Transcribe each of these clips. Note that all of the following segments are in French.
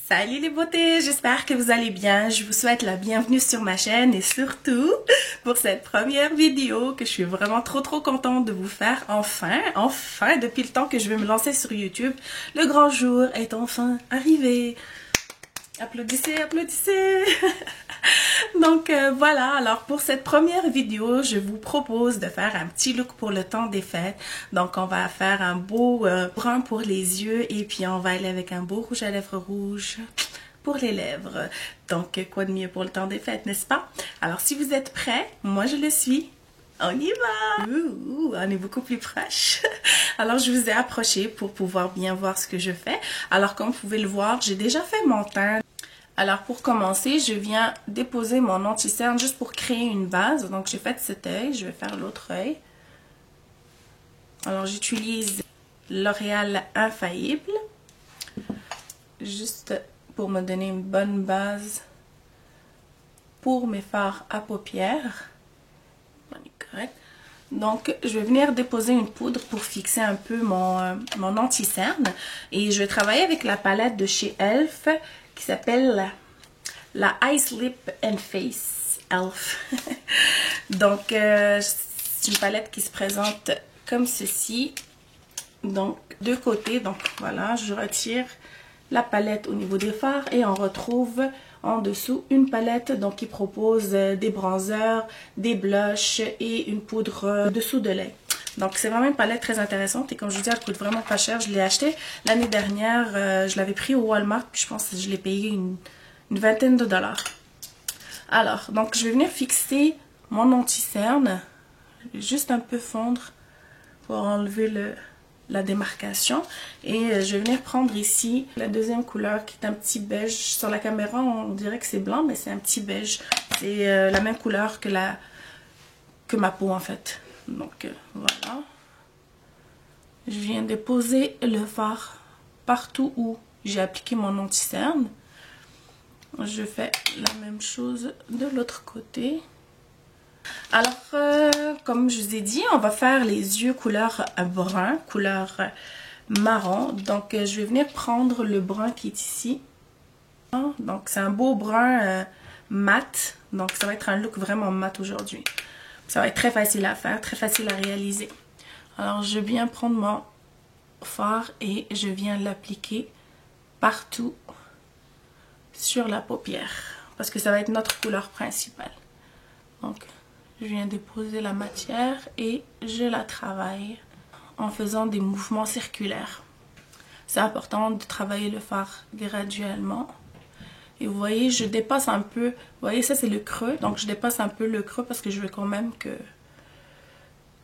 Salut les beautés, j'espère que vous allez bien. Je vous souhaite la bienvenue sur ma chaîne et surtout pour cette première vidéo que je suis vraiment trop contente de vous faire enfin depuis le temps que je vais me lancer sur YouTube. Le grand jour est enfin arrivé. Applaudissez, applaudissez. Donc voilà, alors pour cette première vidéo, je vous propose de faire un petit look pour le temps des fêtes. Donc on va faire un beau brun pour les yeux et puis on va aller avec un beau rouge à lèvres rouge pour les lèvres. Donc quoi de mieux pour le temps des fêtes, n'est-ce pas? Alors si vous êtes prêts, moi je le suis. On y va! On est beaucoup plus proche. Alors, je vous ai approché pour pouvoir bien voir ce que je fais. Alors, comme vous pouvez le voir, j'ai déjà fait mon teint. Alors, pour commencer, je viens déposer mon anti-cerne juste pour créer une base. Donc, j'ai fait cet œil. Je vais faire l'autre œil. Alors, j'utilise L'Oréal Infaillible. Juste pour me donner une bonne base pour mes fards à paupières. Donc, je vais venir déposer une poudre pour fixer un peu mon anti-cerne. Et je vais travailler avec la palette de chez Elf qui s'appelle la Ice Lip and Face Elf. Donc, c'est une palette qui se présente comme ceci. Donc, deux côtés. Donc, voilà, je retire la palette au niveau des fards et on retrouve en dessous une palette donc qui propose des bronzers, des blushs et une poudre dessous de l'œil. Donc c'est vraiment une palette très intéressante et comme je vous dis, elle coûte vraiment pas cher. Je l'ai acheté l'année dernière, je l'avais pris au Walmart, puis je pense que je l'ai payé une vingtaine de dollars. Alors, donc je vais venir fixer mon anti-cerne, juste un peu fondre pour enlever la démarcation et je vais venir prendre ici la deuxième couleur qui est un petit beige. Sur la caméra on dirait que c'est blanc mais c'est un petit beige, c'est la même couleur que ma peau en fait. Donc voilà, je viens déposer le fard partout où j'ai appliqué mon anti-cerne. Je fais la même chose de l'autre côté. Alors, comme je vous ai dit, on va faire les yeux couleur brun, couleur marron. Donc, je vais venir prendre le brun qui est ici. Donc, c'est un beau brun mat. Donc, ça va être un look vraiment mat aujourd'hui. Ça va être très facile à faire, très facile à réaliser. Alors, je viens prendre mon fard et je viens l'appliquer partout sur la paupière. Parce que ça va être notre couleur principale. Donc, je viens déposer la matière et je la travaille en faisant des mouvements circulaires. C'est important de travailler le fard graduellement. Et vous voyez, je dépasse un peu. Vous voyez, ça c'est le creux. Donc je dépasse un peu le creux parce que je veux quand même que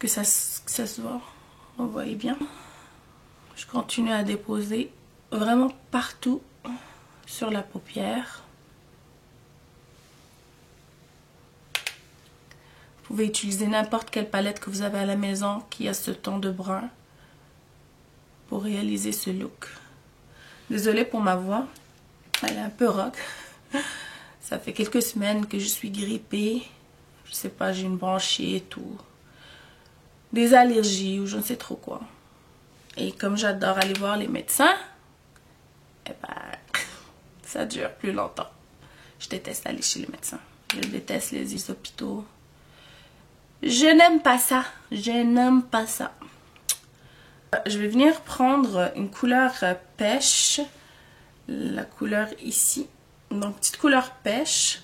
ça se voit. Vous voyez bien. Je continue à déposer vraiment partout sur la paupière. Vous pouvez utiliser n'importe quelle palette que vous avez à la maison qui a ce ton de brun pour réaliser ce look. Désolée pour ma voix, elle est un peu rock. Ça fait quelques semaines que je suis grippée. Je sais pas, j'ai une bronchite ou des allergies ou je ne sais trop quoi. Et comme j'adore aller voir les médecins, eh ben, ça dure plus longtemps. Je déteste aller chez les médecins. Je déteste les hôpitaux. Je n'aime pas ça. Je n'aime pas ça. Je vais venir prendre une couleur pêche. La couleur ici. Donc, petite couleur pêche.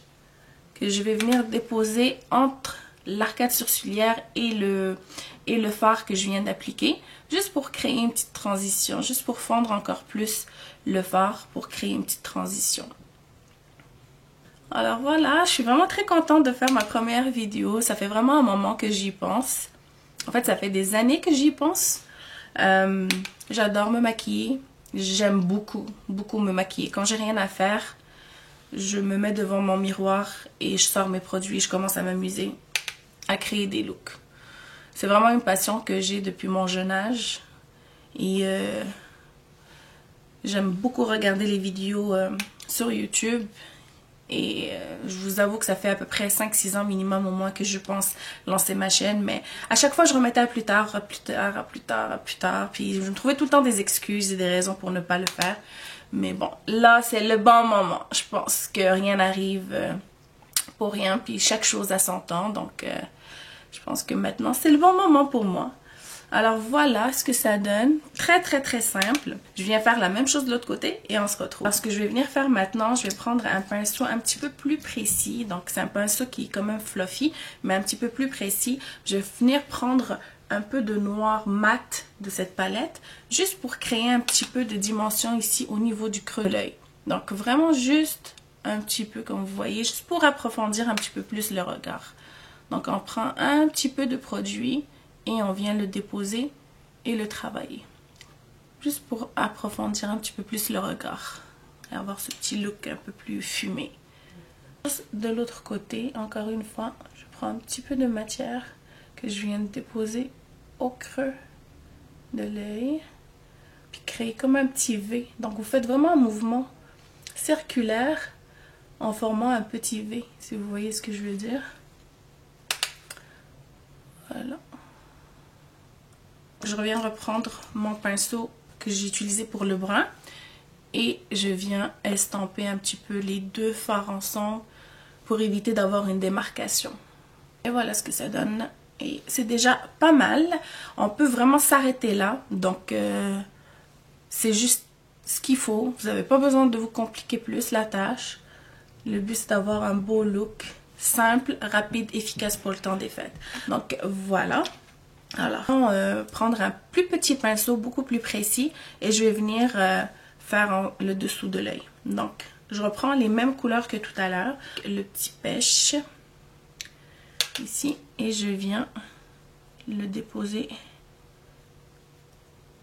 Que je vais venir déposer entre l'arcade sourcilière et le fard que je viens d'appliquer. Juste pour créer une petite transition. Juste pour fondre encore plus le fard. Pour créer une petite transition. Alors voilà, je suis vraiment très contente de faire ma première vidéo. Ça fait vraiment un moment que j'y pense. En fait, ça fait des années que j'y pense. J'adore me maquiller. J'aime beaucoup me maquiller. Quand j'ai rien à faire, je me mets devant mon miroir et je sors mes produits. Je commence à m'amuser, à créer des looks. C'est vraiment une passion que j'ai depuis mon jeune âge. Et j'aime beaucoup regarder les vidéos sur YouTube. Et je vous avoue que ça fait à peu près 5-6 ans minimum au moins que je pense lancer ma chaîne. Mais à chaque fois je remettais à plus tard. Puis je me trouvais tout le temps des excuses et des raisons pour ne pas le faire. Mais bon, là, c'est le bon moment. Je pense que rien n'arrive pour rien, puis chaque chose a son temps. Donc, je pense que maintenant, c'est le bon moment pour moi. Alors, voilà ce que ça donne. Très, très, très simple. Je viens faire la même chose de l'autre côté et on se retrouve. Ce que je vais venir faire maintenant, je vais prendre un pinceau un petit peu plus précis. Donc, c'est un pinceau qui est quand même fluffy, mais un petit peu plus précis. Je vais venir prendre un peu de noir mat de cette palette, juste pour créer un petit peu de dimension ici au niveau du creux de l'œil. Donc, vraiment juste un petit peu, comme vous voyez, juste pour approfondir un petit peu plus le regard. Donc, on prend un petit peu de produit et on vient le déposer et le travailler. Juste pour approfondir un petit peu plus le regard. Et avoir ce petit look un peu plus fumé. De l'autre côté, encore une fois, je prends un petit peu de matière que je viens de déposer au creux de l'œil. Puis créer comme un petit V. Donc vous faites vraiment un mouvement circulaire en formant un petit V. Si vous voyez ce que je veux dire. Voilà. Je reviens reprendre mon pinceau que j'ai utilisé pour le brun et je viens estamper un petit peu les deux fards ensemble pour éviter d'avoir une démarcation. Et voilà ce que ça donne. Et c'est déjà pas mal. On peut vraiment s'arrêter là. Donc, c'est juste ce qu'il faut. Vous n'avez pas besoin de vous compliquer plus la tâche. Le but, c'est d'avoir un beau look simple, rapide, efficace pour le temps des fêtes. Donc, voilà. Alors, prendre un plus petit pinceau, beaucoup plus précis, et je vais venir faire le dessous de l'œil. Donc, je reprends les mêmes couleurs que tout à l'heure. Le petit pêche, ici, et je viens le déposer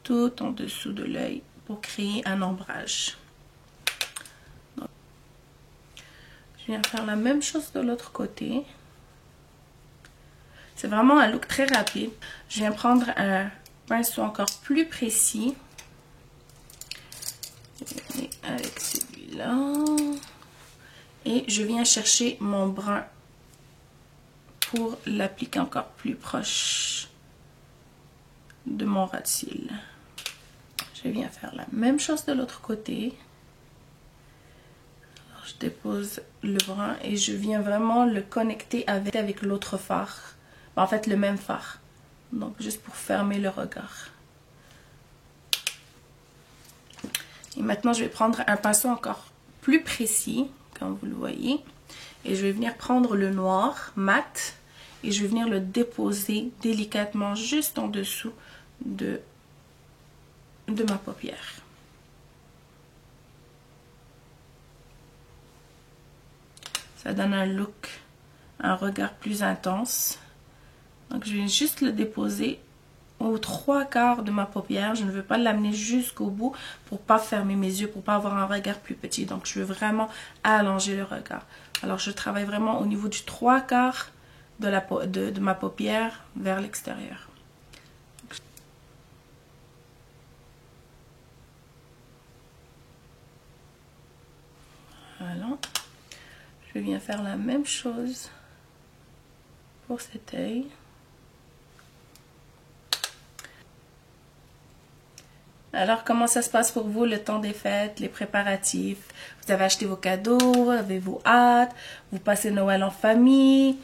tout en dessous de l'œil pour créer un ombrage. Donc, je viens faire la même chose de l'autre côté. C'est vraiment un look très rapide. Je viens prendre un pinceau encore plus précis. Avec celui-là. Et je viens chercher mon brun pour l'appliquer encore plus proche de mon ras de cils. Je viens faire la même chose de l'autre côté. Alors, je dépose le brun et je viens vraiment le connecter avec l'autre fard. En fait, le même fard. Donc, juste pour fermer le regard. Et maintenant, je vais prendre un pinceau encore plus précis, comme vous le voyez. Et je vais venir prendre le noir mat. Et je vais venir le déposer délicatement juste en dessous de ma paupière. Ça donne un look, un regard plus intense. Donc, je viens juste le déposer aux 3/4 de ma paupière. Je ne veux pas l'amener jusqu'au bout pour pas fermer mes yeux, pour pas avoir un regard plus petit. Donc, je veux vraiment allonger le regard. Alors, je travaille vraiment au niveau du 3/4 de ma paupière vers l'extérieur. Voilà. Je viens faire la même chose pour cet œil. Alors, comment ça se passe pour vous le temps des fêtes, les préparatifs? Vous avez acheté vos cadeaux, avez-vous hâte? Vous passez Noël en famille?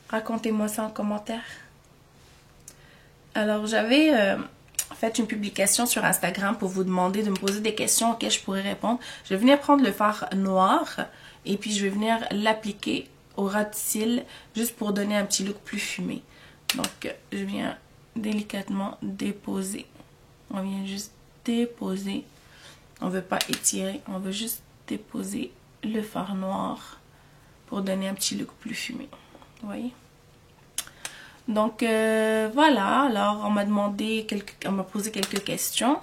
Racontez-moi ça en commentaire. Alors, j'avais fait une publication sur Instagram pour vous demander de me poser des questions auxquelles je pourrais répondre. Je vais venir prendre le fard noir et puis je vais venir l'appliquer au ras de cils juste pour donner un petit look plus fumé. Donc, je viens délicatement déposer. On vient juste déposer. On ne veut pas étirer. On veut juste déposer le fard noir pour donner un petit look plus fumé. Vous voyez? Donc, voilà. Alors, on m'a posé quelques questions.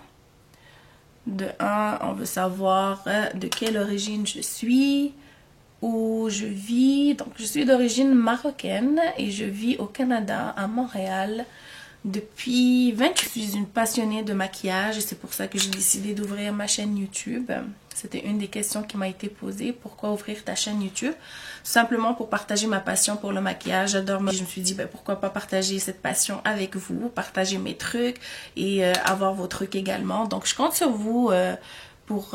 De un, on veut savoir de quelle origine je suis, où je vis. Donc, je suis d'origine marocaine et je vis au Canada, à Montréal. Depuis 20 ans, je suis une passionnée de maquillage et c'est pour ça que j'ai décidé d'ouvrir ma chaîne YouTube. C'était une des questions qui m'a été posée. Pourquoi ouvrir ta chaîne YouTube? Tout simplement pour partager ma passion pour le maquillage. J'adore. Je me suis dit, ben, pourquoi pas partager cette passion avec vous, partager mes trucs et avoir vos trucs également. Donc, je compte sur vous pour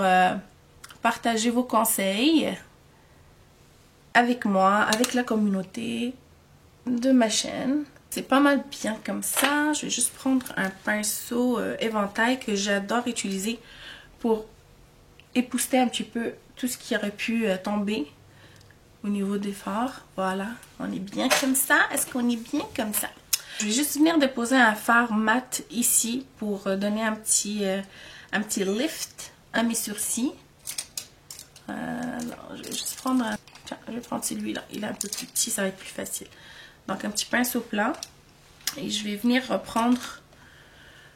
partager vos conseils avec moi, avec la communauté de ma chaîne. C'est pas mal bien comme ça. Je vais juste prendre un pinceau éventail que j'adore utiliser pour épousseter un petit peu tout ce qui aurait pu tomber au niveau des fards. Voilà, on est bien comme ça. Est-ce qu'on est bien comme ça? Je vais juste venir déposer un fard mat ici pour donner un petit lift à mes sourcils. Alors, je vais juste prendre un... Tiens, je vais prendre celui-là. Il est un peu plus petit, ça va être plus facile. Donc, un petit pinceau plat. Et je vais venir reprendre...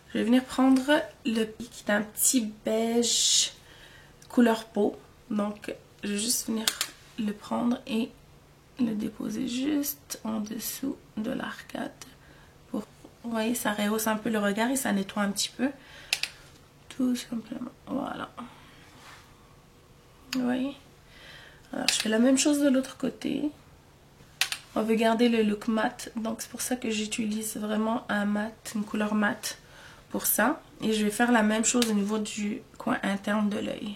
Je vais venir prendre le qui est un petit beige couleur peau. Donc, je vais juste venir le prendre et le déposer juste en dessous de l'arcade. Pour, vous voyez, ça rehausse un peu le regard et ça nettoie un petit peu. Tout simplement. Voilà. Vous voyez? Alors, je fais la même chose de l'autre côté. On veut garder le look mat. Donc, c'est pour ça que j'utilise vraiment un mat, une couleur mat pour ça. Et je vais faire la même chose au niveau du coin interne de l'œil.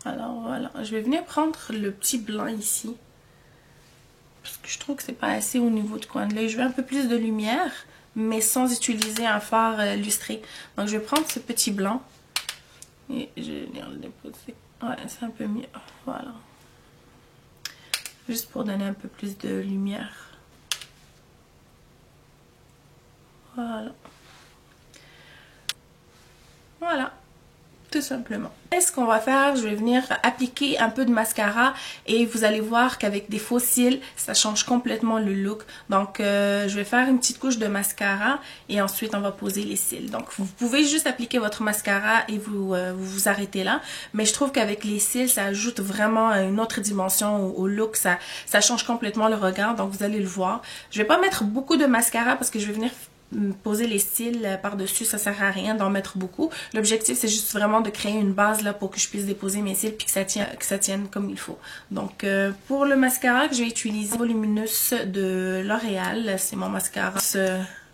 Alors, voilà. Je vais venir prendre le petit blanc ici. Parce que je trouve que c'est pas assez au niveau du coin de l'œil. Je veux un peu plus de lumière, mais sans utiliser un fard lustré. Donc, je vais prendre ce petit blanc. Et je vais venir le déposer. Ouais, c'est un peu mieux. Voilà. Juste pour donner un peu plus de lumière. Voilà. Voilà. Tout simplement. Et ce qu'on va faire, je vais venir appliquer un peu de mascara et vous allez voir qu'avec des faux cils, ça change complètement le look. Donc, je vais faire une petite couche de mascara et ensuite on va poser les cils. Donc, vous pouvez juste appliquer votre mascara et vous arrêtez là. Mais je trouve qu'avec les cils, ça ajoute vraiment une autre dimension au look. Ça change complètement le regard. Donc, vous allez le voir. Je vais pas mettre beaucoup de mascara parce que je vais venir poser les cils par-dessus, ça sert à rien d'en mettre beaucoup. L'objectif, c'est juste vraiment de créer une base là pour que je puisse déposer mes cils puis que ça tienne comme il faut. Donc, pour le mascara que je vais utiliser, Voluminous de L'Oréal, c'est mon mascara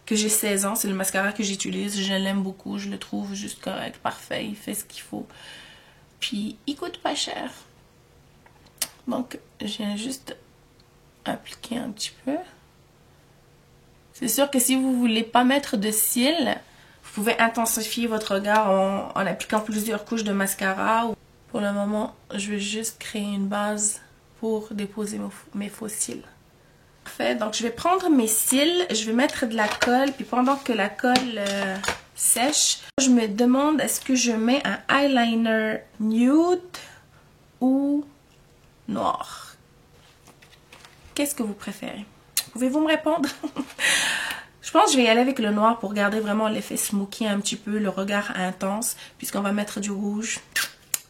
que j'ai 16 ans, c'est le mascara que j'utilise, je l'aime beaucoup, je le trouve juste correct, parfait, il fait ce qu'il faut. Puis, il coûte pas cher. Donc, je viens juste appliquer un petit peu. C'est sûr que si vous ne voulez pas mettre de cils, vous pouvez intensifier votre regard en appliquant plusieurs couches de mascara. Pour le moment, je vais juste créer une base pour déposer mes faux cils. Parfait, donc je vais prendre mes cils, je vais mettre de la colle, puis pendant que la colle sèche, je me demande est-ce que je mets un eyeliner nude ou noir? Qu'est-ce que vous préférez? Pouvez-vous me répondre? Je pense que je vais y aller avec le noir pour garder vraiment l'effet smoky un petit peu, le regard intense, puisqu'on va mettre du rouge.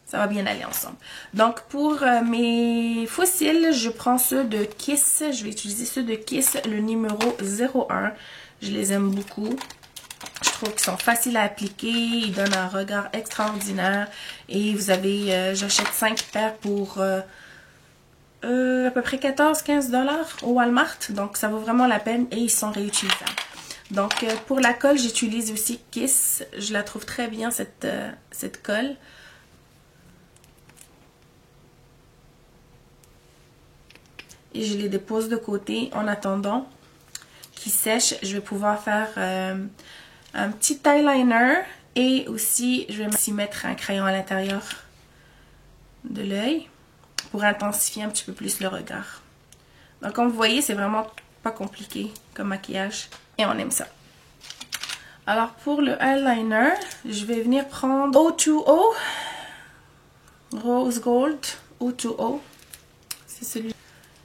Ça va bien aller ensemble. Donc, pour mes faux cils, je prends ceux de Kiss. Je vais utiliser ceux de Kiss, le numéro 01. Je les aime beaucoup. Je trouve qu'ils sont faciles à appliquer. Ils donnent un regard extraordinaire. Et vous avez, j'achète 5 paires pour... à peu près 14-15 $ au Walmart, donc ça vaut vraiment la peine et ils sont réutilisables. Donc pour la colle, j'utilise aussi Kiss, je la trouve très bien cette colle. Et je les dépose de côté en attendant qu'ils sèchent. Je vais pouvoir faire un petit eyeliner et aussi je vais aussi mettre un crayon à l'intérieur de l'œil pour intensifier un petit peu plus le regard. Donc comme vous voyez, c'est vraiment pas compliqué comme maquillage et on aime ça. Alors pour le eyeliner, je vais venir prendre O2O, Rose Gold O2O, c'est celui.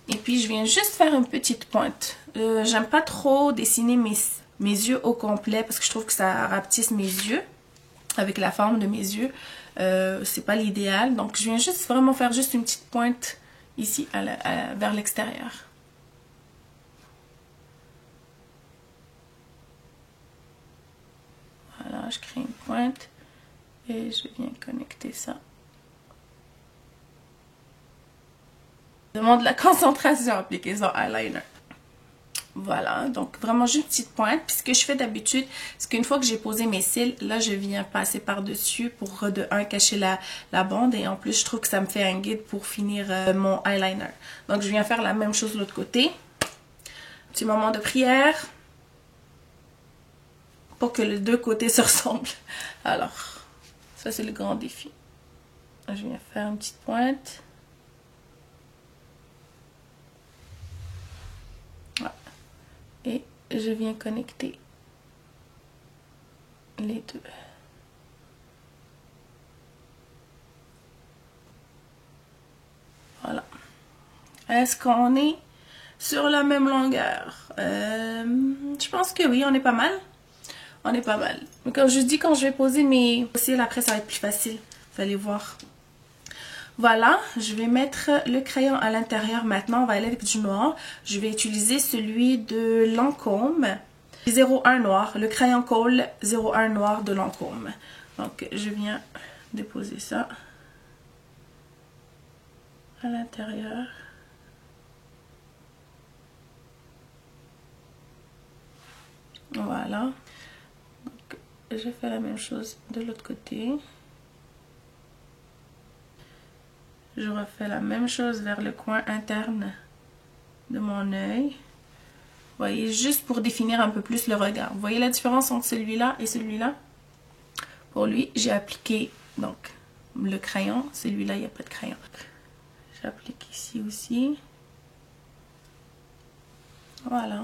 Et puis je viens juste faire une petite pointe. J'aime pas trop dessiner mes yeux au complet parce que je trouve que ça rapetisse mes yeux avec la forme de mes yeux. C'est pas l'idéal, donc je viens juste vraiment faire juste une petite pointe ici vers l'extérieur. Voilà, je crée une pointe et je viens connecter ça. Demande de la concentration à appliquer son eyeliner. Voilà, donc vraiment juste une petite pointe. Puis ce que je fais d'habitude, c'est qu'une fois que j'ai posé mes cils, là je viens passer par-dessus pour de un cacher la bande et en plus je trouve que ça me fait un guide pour finir mon eyeliner. Donc je viens faire la même chose de l'autre côté. Petit moment de prière pour que les deux côtés se ressemblent. Alors, ça c'est le grand défi. Je viens faire une petite pointe. Voilà. Et je viens connecter les deux. Voilà. Est-ce qu'on est sur la même longueur? Je pense que oui, on est pas mal. On est pas mal. Mais comme je dis, quand je vais poser mes cils, après ça va être plus facile. Vous allez voir. Voilà, je vais mettre le crayon à l'intérieur maintenant. On va aller avec du noir. Je vais utiliser celui de Lancôme 01 noir. Le crayon Kohl 01 noir de Lancôme. Donc, je viens déposer ça à l'intérieur. Voilà. Donc, je fais la même chose de l'autre côté. Je refais la même chose vers le coin interne de mon œil. Vous voyez, juste pour définir un peu plus le regard. Vous voyez la différence entre celui-là et celui-là? Pour lui, j'ai appliqué donc le crayon. Celui-là, il n'y a pas de crayon. J'applique ici aussi. Voilà.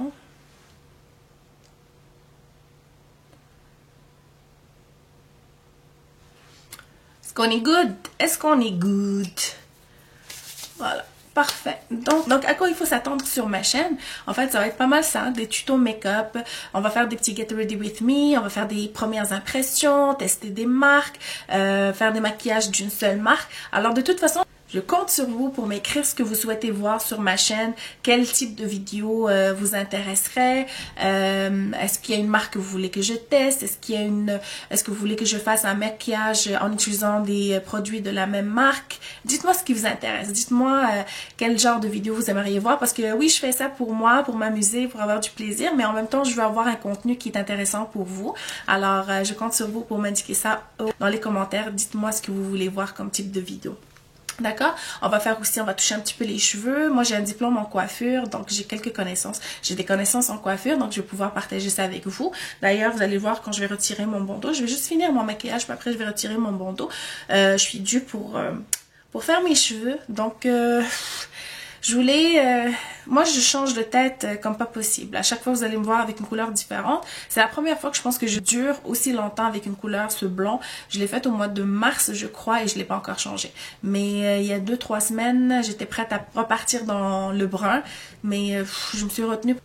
Est-ce qu'on est good? Est-ce qu'on est good? Voilà, parfait. Donc à quoi il faut s'attendre sur ma chaîne? En fait, ça va être pas mal ça, des tutos make-up. On va faire des petits get ready with me, on va faire des premières impressions, tester des marques, faire des maquillages d'une seule marque. Alors de toute façon, je compte sur vous pour m'écrire ce que vous souhaitez voir sur ma chaîne, quel type de vidéo vous intéresserait, est-ce qu'il y a une marque que vous voulez que je teste, est-ce que vous voulez que je fasse un maquillage en utilisant des produits de la même marque. Dites-moi ce qui vous intéresse, dites-moi quel genre de vidéo vous aimeriez voir parce que oui, je fais ça pour moi, pour m'amuser, pour avoir du plaisir, mais en même temps, je veux avoir un contenu qui est intéressant pour vous. Alors, je compte sur vous pour m'indiquer ça dans les commentaires. Dites-moi ce que vous voulez voir comme type de vidéo. D'accord? On va toucher un petit peu les cheveux. Moi, j'ai un diplôme en coiffure, donc j'ai quelques connaissances. J'ai des connaissances en coiffure, donc je vais pouvoir partager ça avec vous. D'ailleurs, vous allez voir quand je vais retirer mon bandeau. Je vais juste finir mon maquillage, puis après, je vais retirer mon bandeau. Je suis due pour faire mes cheveux. Donc, je voulais... moi, je change de tête comme pas possible. À chaque fois, vous allez me voir avec une couleur différente. C'est la première fois que je pense que je dure aussi longtemps avec une couleur, ce blond. Je l'ai faite au mois de mars, je crois, et je l'ai pas encore changé. Mais il y a 2-3 semaines, j'étais prête à repartir dans le brun. Mais je me suis retenue.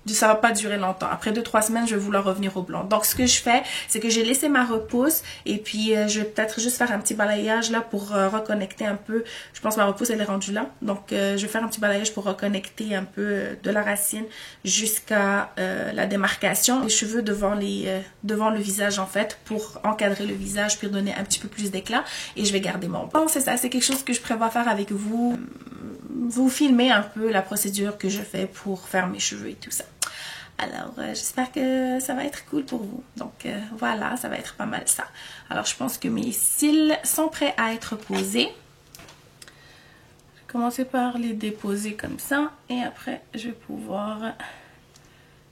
Ça va pas durer longtemps. Après 2-3 semaines, je vais vouloir revenir au blond. Donc, ce que je fais, c'est que j'ai laissé ma repousse et puis je vais peut-être juste faire un petit balayage là pour reconnecter un peu. Je pense que ma repousse, elle est rendue là. Donc, je vais faire un petit balayage pour reconnecter un peu de la racine jusqu'à la démarcation. Les cheveux devant le visage, en fait, pour encadrer le visage puis donner un petit peu plus d'éclat. Et je vais garder mon blond. C'est ça, c'est quelque chose que je prévois faire avec vous. Vous filmer un peu la procédure que je fais pour faire mes cheveux et tout ça. Alors, j'espère que ça va être cool pour vous. Donc, voilà, ça va être pas mal ça. Alors, je pense que mes cils sont prêts à être posés. Je vais commencer par les déposer comme ça. Et après, je vais pouvoir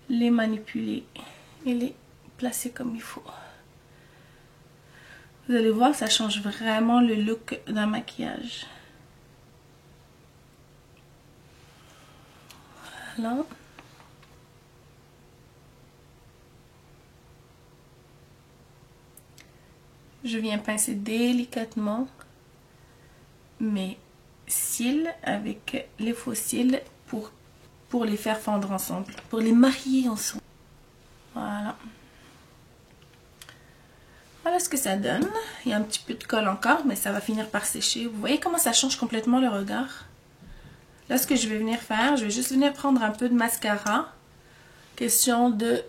les manipuler et les placer comme il faut. Vous allez voir, ça change vraiment le look d'un maquillage. Voilà. Je viens pincer délicatement mes cils avec les faux cils pour les faire fondre ensemble, pour les marier ensemble. Voilà. Voilà ce que ça donne. Il y a un petit peu de colle encore, mais ça va finir par sécher. Vous voyez comment ça change complètement le regard? Là, ce que je vais venir faire, je vais juste venir prendre un peu de mascara. Question de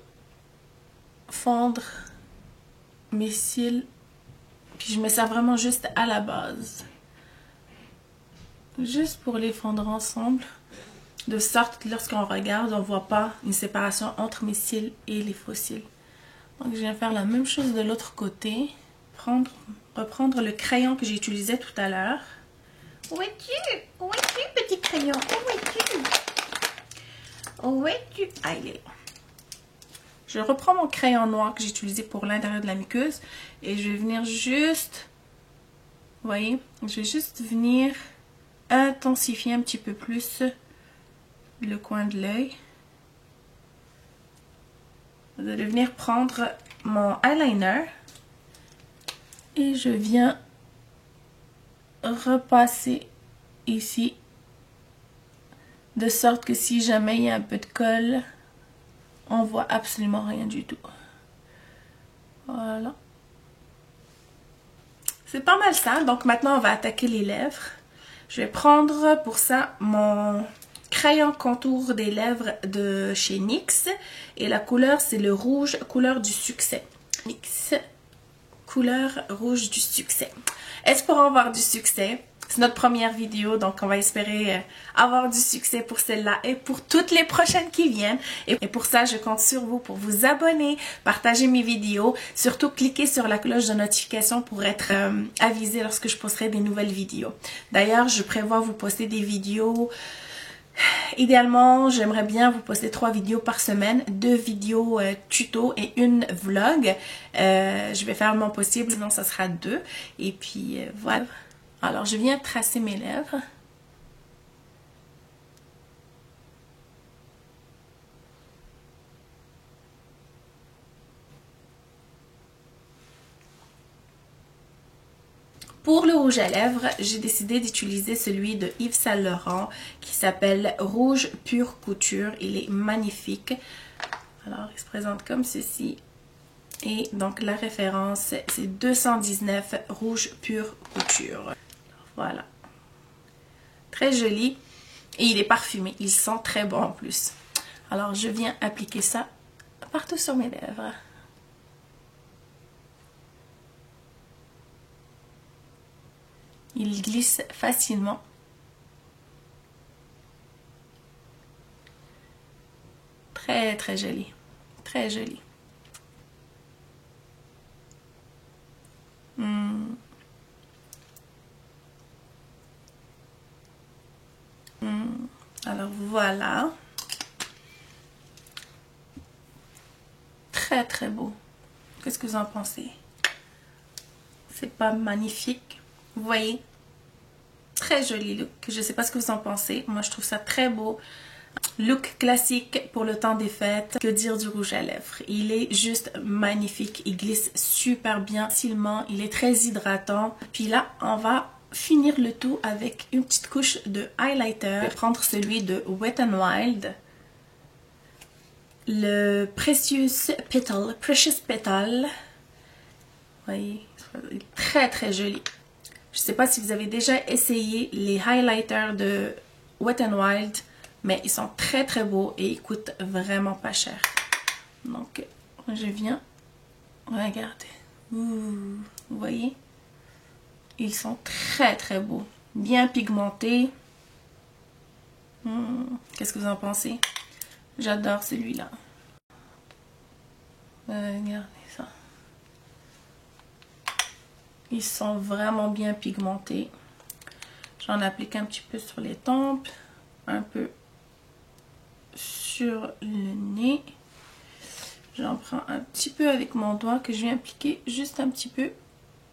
fondre mes cils. Puis je mets ça vraiment juste à la base. Juste pour les fondre ensemble. de sorte que lorsqu'on regarde, on ne voit pas une séparation entre mes cils et les faux cils. Donc, je viens faire la même chose de l'autre côté. Reprendre le crayon que j'ai utilisé tout à l'heure. Où es-tu? Où es-tu, petit crayon? Où es-tu? Où es-tu? Ah, il est là. Je reprends mon crayon noir que j'ai utilisé pour l'intérieur de la muqueuse et je vais venir juste, vous voyez, je vais juste venir intensifier un petit peu plus le coin de l'œil. Vous allez venir prendre mon eyeliner et je viens repasser ici de sorte que si jamais il y a un peu de colle, on voit absolument rien du tout. Voilà. C'est pas mal ça. Donc maintenant on va attaquer les lèvres. Je vais prendre pour ça mon crayon contour des lèvres de chez NYX. Et la couleur c'est le rouge, couleur du succès. NYX, couleur rouge du succès. Espérons avoir du succès. C'est notre première vidéo, donc on va espérer avoir du succès pour celle-là et pour toutes les prochaines qui viennent. Et pour ça, je compte sur vous pour vous abonner, partager mes vidéos, surtout cliquer sur la cloche de notification pour être avisé lorsque je posterai des nouvelles vidéos. D'ailleurs, je prévois vous poster des vidéos. Idéalement, j'aimerais bien vous poster 3 vidéos par semaine, 2 vidéos tuto et une vlog. Je vais faire mon possible, sinon ça sera 2. Et puis voilà. Alors, je viens tracer mes lèvres. Pour le rouge à lèvres, j'ai décidé d'utiliser celui de Yves Saint Laurent qui s'appelle Rouge Pure Couture. Il est magnifique. Alors, il se présente comme ceci. Et donc, la référence, c'est 219 Rouge Pure Couture. Voilà. Très joli. Et il est parfumé. Il sent très bon en plus. Alors, je viens appliquer ça partout sur mes lèvres. Il glisse facilement. Très, très joli. Très joli. Alors voilà. Très très beau. Qu'est-ce que vous en pensez? C'est pas magnifique? Vous voyez? Très joli look. Je ne sais pas ce que vous en pensez. Moi je trouve ça très beau. Look classique pour le temps des fêtes. Que dire du rouge à lèvres? Il est juste magnifique. Il glisse super bien, facilement. Il est très hydratant. Puis là, on va finir le tout avec une petite couche de highlighter. Je vais prendre celui de Wet n Wild. Le Precious Petal. Vous voyez, il est très très joli. Je ne sais pas si vous avez déjà essayé les highlighters de Wet n Wild, mais ils sont très très beaux et ils coûtent vraiment pas cher. Donc, je viens, regardez, vous voyez, ils sont très très beaux, bien pigmentés. Qu'est-ce que vous en pensez? J'adore celui-là. Regardez ça. Ils sont vraiment bien pigmentés. J'en applique un petit peu sur les tempes, un peu sur le nez. J'en prends un petit peu avec mon doigt que je viens appliquer juste un petit peu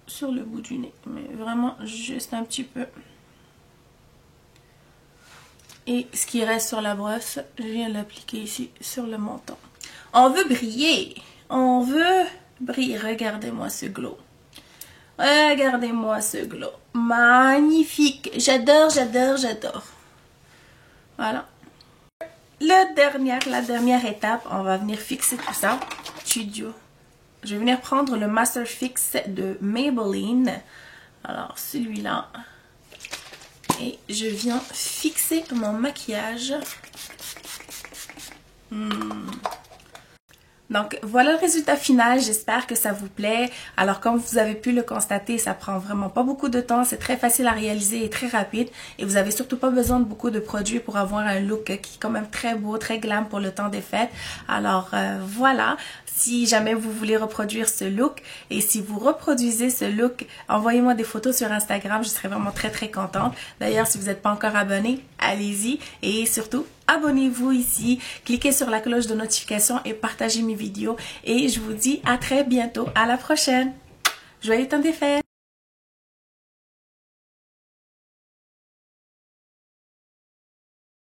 sur le bout du nez. Mais vraiment juste un petit peu. Et ce qui reste sur la brosse, je viens l'appliquer ici sur le menton. On veut briller. On veut briller. Regardez-moi ce glow. Regardez-moi ce glow. Magnifique. J'adore, j'adore, j'adore. Voilà. La dernière étape, on va venir fixer tout ça. Studio. Je vais venir prendre le Master Fix de Maybelline. Alors, celui-là. Et je viens fixer mon maquillage. Donc voilà le résultat final, j'espère que ça vous plaît. Alors comme vous avez pu le constater, ça prend vraiment pas beaucoup de temps, c'est très facile à réaliser et très rapide. Et vous avez surtout pas besoin de beaucoup de produits pour avoir un look qui est quand même très beau, très glam pour le temps des fêtes. Alors voilà, si jamais vous voulez reproduire ce look et si vous reproduisez ce look, envoyez-moi des photos sur Instagram, je serais vraiment très contente. D'ailleurs, si vous n'êtes pas encore abonné, allez-y et surtout, abonnez-vous ici, cliquez sur la cloche de notification et partagez mes vidéos. Et je vous dis à très bientôt, à la prochaine. Joyeux temps des fêtes!